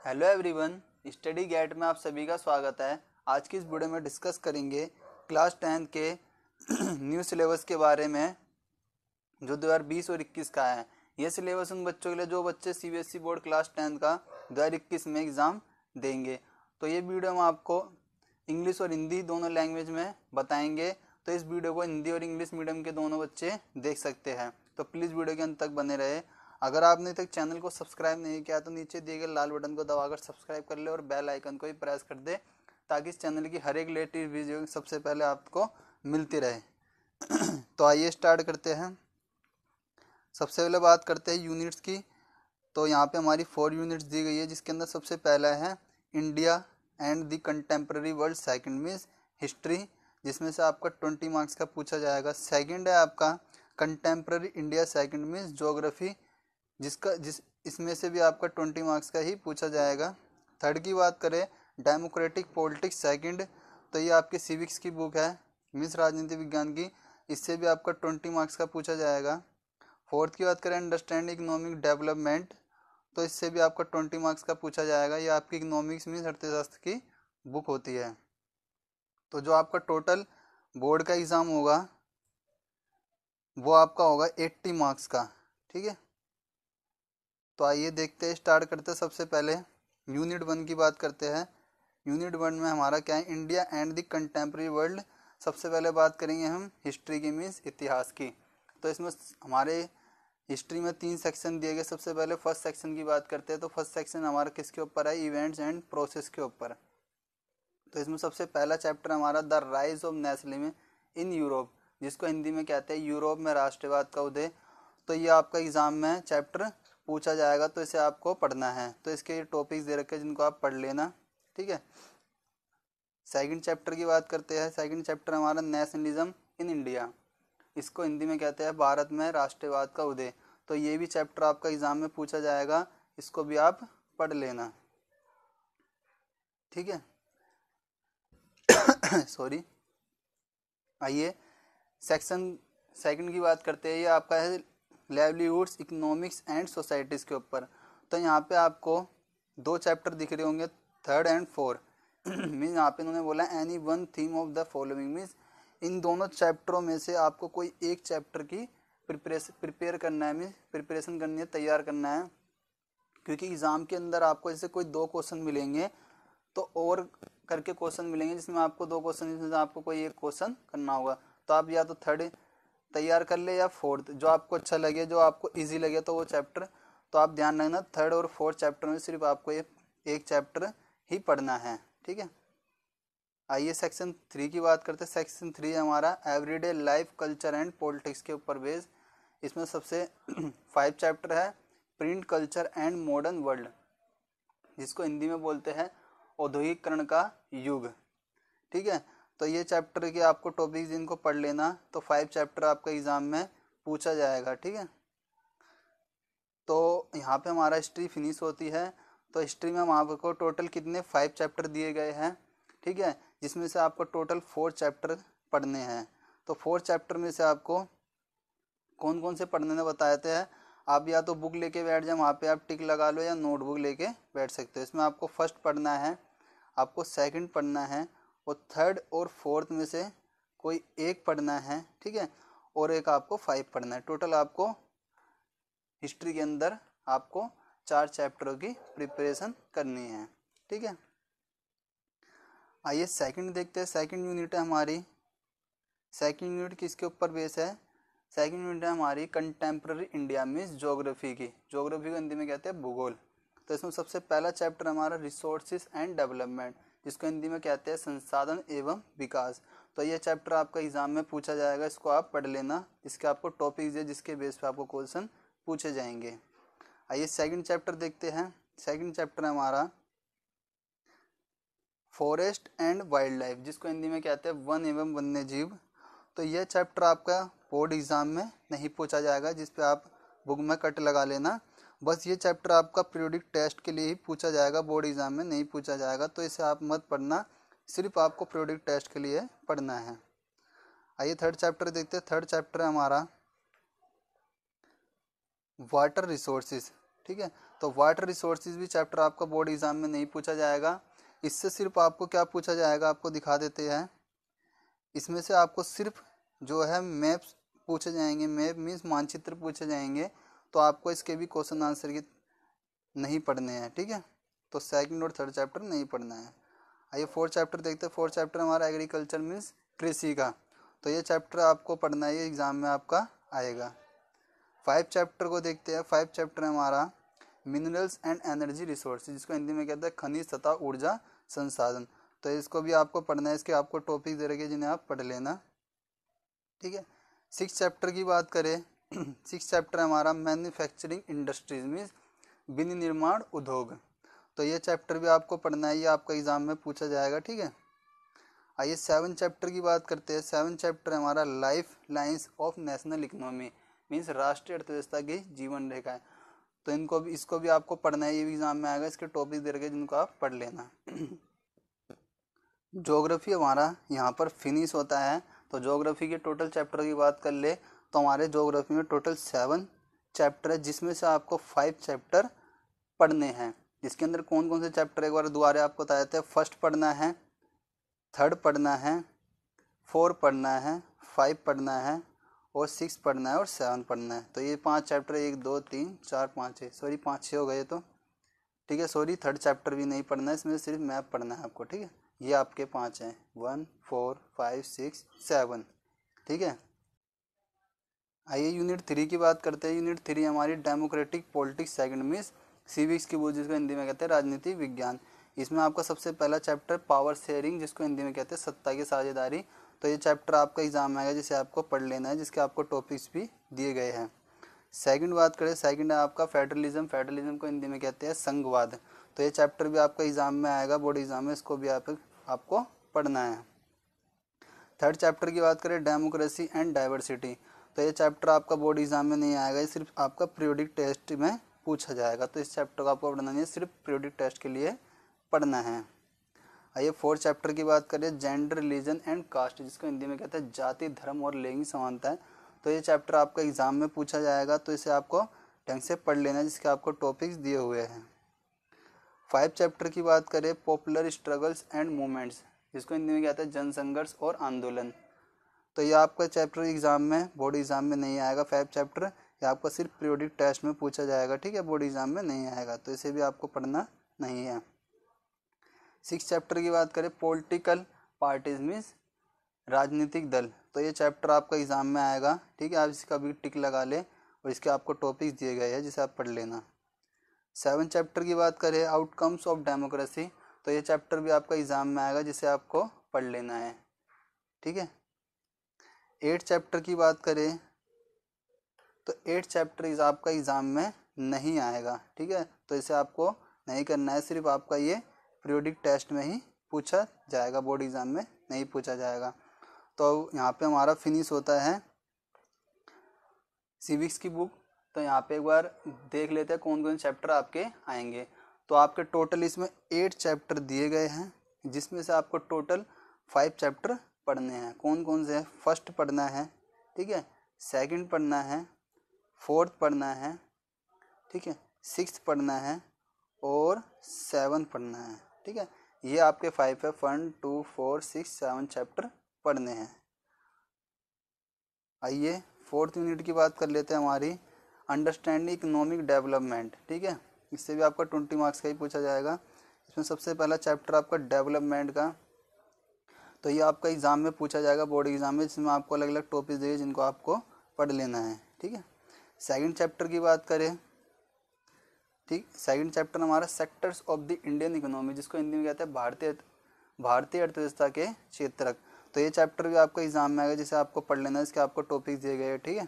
Hello everyone, study gate में आप सभी का स्वागत है। आज की इस वीडियो में डिस्कस करेंगे क्लास 10 के न्यू सिलेबस के बारे में जो 2020 और 21 का है। यह सिलेबस उन बच्चों के लिए जो बच्चे सीबीएसई बोर्ड क्लास 10 का 2021 में एग्ज़ाम देंगे। तो ये वीडियो हम आपको इंग्लिश और हिंदी दोनों लैंग्वेज में बताएंगे। तो इस वीडियो को हिंदी और इंग्लिश मीडियम के दोनों बच्चे देख सकते हैं। तो प्लीज़ वीडियो के अंत तक बने रहे। अगर आपने तक चैनल को सब्सक्राइब नहीं किया तो नीचे दिए गए लाल बटन को दबाकर सब्सक्राइब कर ले और बेल आइकन को भी प्रेस कर दे ताकि इस चैनल की हर एक लेटेस्ट वीडियो सबसे पहले आपको मिलती रहे। तो आइए स्टार्ट करते हैं। सबसे पहले बात करते हैं यूनिट्स की। तो यहाँ पे हमारी 4 यूनिट्स दी गई है, जिसके अंदर सबसे पहला है India and the contemporary world. Second means history, जिसमें से आपका 20 मार्क्स का पूछा जाएगा। सेकंड है आपका contemporary India. Second means geography, जिस इसमें से भी आपका 20 मार्क्स का ही पूछा जाएगा। थर्ड की बात करें डेमोक्रेटिक पॉलिटिक्स। सेकंड, तो ये आपके सिविक्स की बुक है, मीन्स राजनीति विज्ञान की। इससे भी आपका 20 मार्क्स का पूछा जाएगा। फोर्थ की बात करें अंडरस्टैंड इकोनॉमिक डेवलपमेंट, तो इससे भी आपका 20 मार्क्स का पूछा जाएगा। ये आपकी इकोनॉमिक्स मीन्स अर्थशास्त्र की बुक होती है। तो जो आपका टोटल बोर्ड का एग्ज़ाम होगा वो आपका होगा 80 मार्क्स का। ठीक है, तो आइए देखते हैं, स्टार्ट करते हैं। सबसे पहले यूनिट 1 की बात करते हैं। यूनिट 1 में हमारा क्या है, India and the contemporary world. सबसे पहले बात करेंगे हम हिस्ट्री की, मीन्स इतिहास की। तो इसमें हमारे हिस्ट्री में 3 सेक्शन दिए गए। सबसे पहले फर्स्ट सेक्शन की बात करते हैं। तो फर्स्ट सेक्शन हमारा किसके ऊपर है, इवेंट्स एंड प्रोसेस के ऊपर। तो इसमें सबसे पहला चैप्टर हमारा the rise of nationalism in Europe, जिसको हिंदी में कहते हैं यूरोप में राष्ट्रवाद का उदय। तो ये आपका एग्जाम में चैप्टर पूछा जाएगा, तो इसे आपको पढ़ना है। तो इसके टॉपिक्स दे रखे हैं जिनको आप पढ़ लेना। ठीक है, सेकंड चैप्टर की बात करते हैं। सेकंड चैप्टर हमारा नेशनलिज्म इन इंडिया, इसको हिंदी में कहते हैं भारत में राष्ट्रवाद का उदय। तो ये भी चैप्टर आपका एग्जाम में पूछा जाएगा, इसको भी आप पढ़ लेना। ठीक है सॉरी। आइए सेक्शन सेकंड की बात करते हैं। ये आपका है लाइवलीहुड्स इकोनॉमिक्स एंड सोसाइटीज़ के ऊपर। तो यहाँ पे आपको 2 चैप्टर दिख रहे होंगे, 3rd एंड 4th। मीन्स यहाँ पे उन्होंने बोला any one theme of the following, means in दोनों चैप्टरों में से आपको कोई एक चैप्टर की प्रिपेयर करना है, मीन्स प्रिपरेशन करनी है, तैयार करना है। क्योंकि एग्ज़ाम के अंदर आपको जैसे कोई 2 क्वेश्चन मिलेंगे तो और करके क्वेश्चन मिलेंगे, जिसमें आपको 2 क्वेश्चन, जिसमें आपको कोई एक क्वेश्चन करना होगा। तो आप या तो 3rd तैयार कर ले या 4th, जो आपको अच्छा लगे, जो आपको इजी लगे तो वो चैप्टर। तो आप ध्यान रखना 3rd और 4th चैप्टर में सिर्फ आपको एक चैप्टर ही पढ़ना है। ठीक है, आइए सेक्शन 3 की बात करते हैं। सेक्शन 3 हमारा everyday life culture and politics के ऊपर बेस। इसमें सबसे 5 चैप्टर है print culture and modern world, जिसको हिंदी में बोलते हैं औद्योगिकरण का युग। ठीक है, तो ये चैप्टर के आपको टॉपिक्स इनको पढ़ लेना। तो 5 चैप्टर आपका एग्जाम में पूछा जाएगा। ठीक है, तो यहाँ पे हमारा हिस्ट्री फिनिश होती है। तो हिस्ट्री में हम आपको टोटल कितने 5 चैप्टर दिए गए हैं। ठीक है, जिसमें से आपको टोटल 4 चैप्टर पढ़ने हैं। तो 4 चैप्टर में से आपको कौन कौन से पढ़ने बताए थे, आप या तो बुक लेके बैठ जाए, वहाँ पे आप टिक लगा लो, या नोटबुक लेके बैठ सकते हो। इसमें आपको फर्स्ट पढ़ना है, आपको सेकंड पढ़ना है, और 3rd और 4th में से कोई एक पढ़ना है। ठीक है, और एक आपको 5 पढ़ना है। टोटल आपको हिस्ट्री के अंदर आपको 4 चैप्टरों की प्रिपरेशन करनी है। ठीक है, आइए सेकंड देखते हैं। सेकंड यूनिट है हमारी, सेकंड यूनिट किसके ऊपर बेस है, सेकंड यूनिट है हमारी कंटेम्प्रेरी इंडिया, मीन्स ज्योग्राफी की। ज्योग्राफी को हिंदी में कहते हैं भूगोल। तो इसमें सबसे पहला चैप्टर हमारा रिसोर्सेज एंड डेवलपमेंट, जिसको हिंदी में कहते हैं संसाधन एवं विकास। तो ये चैप्टर आपका एग्जाम में पूछा जाएगा, इसको आप पढ़ लेना। इसके आपको टॉपिक्स है जिसके बेस पे आपको क्वेश्चन पूछे जाएंगे। आइए सेकंड चैप्टर देखते हैं। सेकंड चैप्टर है हमारा फॉरेस्ट एंड वाइल्ड लाइफ, जिसको हिंदी में कहते हैं वन एवं वन्य जीव। तो यह चैप्टर आपका बोर्ड एग्जाम में नहीं पूछा जाएगा, जिस पे आप बुक में कट लगा लेना। बस ये चैप्टर आपका पीरियोडिक टेस्ट के लिए ही पूछा जाएगा, बोर्ड एग्जाम में नहीं पूछा जाएगा। तो इसे आप मत पढ़ना, सिर्फ आपको पीरियोडिक टेस्ट के लिए पढ़ना है। आइए थर्ड चैप्टर देखते हैं। थर्ड चैप्टर है हमारा वाटर रिसोर्सेज। ठीक है, तो तो वाटर रिसोर्सेज भी चैप्टर आपका बोर्ड एग्जाम में नहीं पूछा जाएगा। इससे सिर्फ आपको क्या पूछा जाएगा, आपको दिखा देते हैं। इसमें से आपको सिर्फ जो है मैप्स पूछे जाएंगे, मैप मीन्स मानचित्र पूछे जाएंगे, तो आपको इसके भी क्वेश्चन आंसर की नहीं पढ़ने हैं, ठीक है। तो सेकंड और थर्ड चैप्टर नहीं पढ़ना है। आइए फोर्थ चैप्टर देखते हैं। फोर्थ चैप्टर हमारा एग्रीकल्चर मीन्स कृषि का, तो ये चैप्टर आपको पढ़ना है, ये एग्जाम में आपका आएगा। 5 चैप्टर को देखते हैं। 5 चैप्टर हमारा मिनरल्स एंड एनर्जी रिसोर्स, जिसको हिंदी में कहते हैं खनिज तथा ऊर्जा संसाधन। तो इसको भी आपको पढ़ना है, इसके आपको टॉपिक दे रखे जिन्हें आप पढ़ लेना, ठीक है। 6 चैप्टर की बात करें 6 चैप्टर हमारा मैन्युफैक्चरिंग इंडस्ट्रीज मीन्स विनिर्माण उद्योग। तो ये चैप्टर भी आपको पढ़ना है, ये आपका एग्जाम में पूछा जाएगा, ठीक है। आइए 7 चैप्टर की बात करते हैं। 7 चैप्टर हमारा life lines of national economy means राष्ट्रीय अर्थव्यवस्था की जीवन रेखाएं। तो इसको भी आपको पढ़ना है, ये भी एग्जाम में आएगा, इसके टॉपिक दे रखे जिनको आप पढ़ लेना। ज्योग्राफी हमारा यहाँ पर फिनिश होता है। तो ज्योग्राफी के टोटल चैप्टर की बात कर ले तो हमारे ज्योग्राफी में टोटल 7 चैप्टर है, जिसमें से आपको 5 चैप्टर पढ़ने हैं। जिसके अंदर कौन कौन से चैप्टर एक बार दोबारा आपको बता देते हैं। फर्स्ट पढ़ना है, थर्ड पढ़ना है, 4 पढ़ना है, 5 पढ़ना है और 6 पढ़ना है और 7 पढ़ना है। तो ये 5 चैप्टर 1 2 3 4 5 6 सॉरी 5 6 हो गए, तो ठीक है। सॉरी थर्ड चैप्टर भी नहीं पढ़ना है, इसमें सिर्फ मैप पढ़ना है आपको, ठीक है। ये आपके 5 हैं, 1 4 5 6 7, ठीक है। आइए यूनिट 3 की बात करते हैं। यूनिट 3 हमारी democratic politics second miss civics की बुक, जिसको हिंदी में कहते हैं राजनीति विज्ञान। इसमें आपका सबसे पहला चैप्टर पावर शेयरिंग, जिसको हिंदी में कहते हैं सत्ता की साझेदारी। तो ये चैप्टर आपका एग्जाम में आएगा, जिसे आपको पढ़ लेना है, जिसके आपको टॉपिक्स भी दिए गए हैं। सेकंड बात करें, सेकंड है आपका फेडरलिज्म। फेडरलिज्म को हिंदी में कहते हैं संघवाद। तो ये चैप्टर भी आपका एग्जाम में आएगा, बोर्ड एग्जाम में, इसको भी आपको पढ़ना है। थर्ड चैप्टर की बात करें डेमोक्रेसी एंड डाइवर्सिटी। तो ये चैप्टर आपका बोर्ड एग्जाम में नहीं आएगा, ये सिर्फ आपका पीरियोडिक टेस्ट में पूछा जाएगा। तो इस चैप्टर को आपको पढ़ना नहीं है, सिर्फ पीरियोडिक टेस्ट के लिए पढ़ना है। आइए फोर्थ चैप्टर की बात करें जेंडर रिलीजन एंड कास्ट, जिसको हिंदी में कहते हैं जाति धर्म और लैंगिक समानता। तो ये चैप्टर आपका एग्जाम में पूछा जाएगा, तो इसे आपको ढंग से पढ़ लेना, जिसके आपको टॉपिक्स दिए हुए हैं। 5 चैप्टर की बात करें पॉपुलर स्ट्रगल्स एंड मूवमेंट्स, जिसको हिंदी में कहते हैं जन संघर्ष और आंदोलन। तो ये आपका चैप्टर एग्जाम में, बोर्ड एग्जाम में नहीं आएगा। 5 चैप्टर ये आपका सिर्फ पीरियोडिक टेस्ट में पूछा जाएगा, ठीक है, बोर्ड एग्जाम में नहीं आएगा, तो इसे भी आपको पढ़ना नहीं है। 6 चैप्टर की बात करें पॉलिटिकल पार्टीज मीन्स राजनीतिक दल। तो ये चैप्टर आपका एग्जाम में आएगा, ठीक है, आप इसका भी टिक लगा लें और इसके आपको टॉपिक्स दिए गए हैं, जिसे आप पढ़ लेना। 7 चैप्टर की बात करें आउटकम्स ऑफ डेमोक्रेसी। तो ये चैप्टर भी आपका एग्जाम में आएगा, जिसे आपको पढ़ लेना है, ठीक है। 8 चैप्टर की बात करें तो 8 चैप्टर आपका एग्जाम में नहीं आएगा, ठीक है, तो इसे आपको नहीं करना है, सिर्फ आपका ये पीरियोडिक टेस्ट में ही पूछा जाएगा, बोर्ड एग्जाम में नहीं पूछा जाएगा। तो यहाँ पे हमारा फिनिश होता है सिविक्स की बुक। तो यहाँ पे एक बार देख लेते हैं कौन कौन चैप्टर आपके आएंगे। तो आपके टोटल इसमें 8 चैप्टर दिए गए हैं, जिसमें से आपको टोटल 5 चैप्टर पढ़ने हैं। कौन कौन से हैं? फर्स्ट पढ़ना है, ठीक है, सेकंड पढ़ना है, फोर्थ पढ़ना है, ठीक है, 6th पढ़ना है और 7 पढ़ना है, ठीक है। ये आपके 5 है, 1 2 4 6 7 चैप्टर पढ़ने हैं। आइए 4th यूनिट की बात कर लेते हैं हमारी अंडरस्टैंडिंग इकोनॉमिक डेवलपमेंट, ठीक है। इससे भी आपका 20 मार्क्स का ही पूछा जाएगा। इसमें सबसे पहला चैप्टर आपका डेवलपमेंट का, तो ये आपका एग्जाम में पूछा जाएगा, बोर्ड एग्जाम में, जिसमें आपको अलग अलग टॉपिक दिए जिनको आपको पढ़ लेना है, ठीक है। सेकंड चैप्टर की बात करें, ठीक, सेकंड चैप्टर हमारा sectors of the Indian economy, जिसको हिंदी में कहते हैं भारतीय अर्थव्यवस्था के क्षेत्रक। तो ये चैप्टर भी आपको एग्जाम में आएगा, जिसे आपको पढ़ लेना है, इसके आपको टॉपिक्स दिए गए हैं, ठीक है।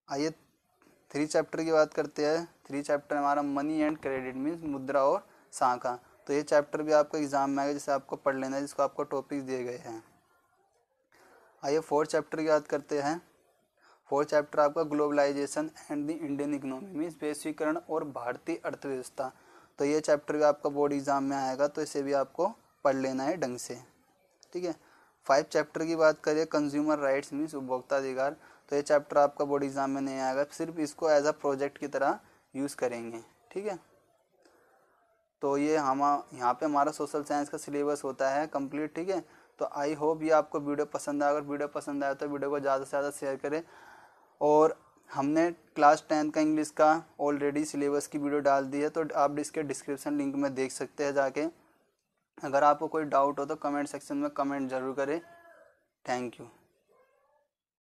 आइए 3 चैप्टर की बात करते हैं। 3 चैप्टर हमारा मनी एंड क्रेडिट मीन्स मुद्रा और शाखा। तो ये चैप्टर भी आपको एग्जाम में आएगा, जिसे आपको पढ़ लेना है, जिसको आपको टॉपिक्स दिए गए हैं। आइए 4th चैप्टर की बात करते हैं। 4th चैप्टर आपका globalization and the Indian economy means वैश्वीकरण और भारतीय अर्थव्यवस्था। तो ये चैप्टर भी आपका बोर्ड एग्जाम में आएगा, तो इसे भी आपको पढ़ लेना है ढंग से, ठीक है। 5 चैप्टर की बात करें कंज्यूमर राइट्स मीन्स उपभोक्ता अधिकार। तो ये चैप्टर आपका बोर्ड एग्जाम में नहीं आएगा, सिर्फ इसको एज अ प्रोजेक्ट की तरह यूज़ करेंगे। ठीक है, तो ये हम यहाँ पे हमारा सोशल साइंस का सिलेबस होता है कंप्लीट। ठीक है, तो आई होप ये आपको वीडियो पसंद आया। अगर वीडियो पसंद आया तो वीडियो को ज़्यादा से ज़्यादा शेयर करें। और हमने क्लास 10 का इंग्लिश का ऑलरेडी सिलेबस की वीडियो डाल दी है, तो आप इसके डिस्क्रिप्शन लिंक में देख सकते हैं जाके। अगर आपको कोई डाउट हो तो कमेंट सेक्शन में कमेंट ज़रूर करें। Thank you.